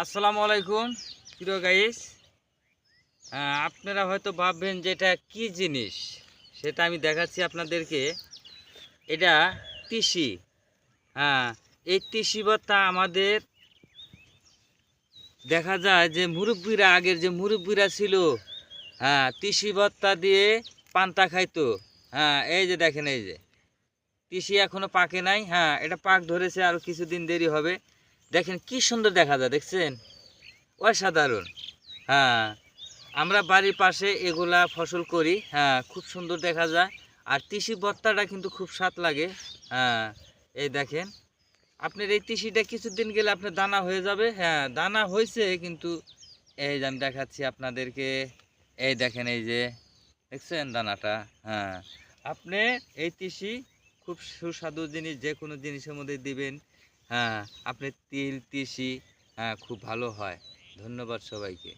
আসসালামু আলাইকুম প্রিয় গাইস। আপনারা হয়তো ভাববেন যে এটা কী জিনিস, সেটা আমি দেখাচ্ছি আপনাদেরকে। এটা তিসি। হ্যাঁ, এই তিসি ভর্তা আমাদের দেখা যায় যে মুরব্বীরা, আগের যে মুরব্বীরা ছিল, হ্যাঁ, তিসি ভর্তা দিয়ে পান্তা খাইতো। হ্যাঁ, এই যে দেখেন, এই যে তিসি এখনো পাকে নাই। হ্যাঁ, এটা পাক ধরেছে, আর কিছুদিন দেরি হবে। দেখেন কি সুন্দর দেখা যায়, দেখছেন? অসাধারণ। হ্যাঁ, আমরা বাড়ির পাশে এগুলা ফসল করি। হ্যাঁ, খুব সুন্দর দেখা যায়। আর তিসি ভর্তাটা কিন্তু খুব স্বাদ লাগে। হ্যাঁ, এই দেখেন, আপনার এই তিসিটা কিছুদিন গেলে আপনার দানা হয়ে যাবে। হ্যাঁ, দানা হয়েছে, কিন্তু এই যে আমি দেখাচ্ছি আপনাদেরকে। এই দেখেন, এই যে দেখছেন দানাটা। হ্যাঁ, আপনি এই তিসি খুব সুস্বাদু জিনিস, যে কোনো জিনিসের মধ্যে দিবেন। হ্যাঁ, আপনি তিল তিসি, হ্যাঁ, খুব ভালো হয়। ধন্যবাদ সবাইকে।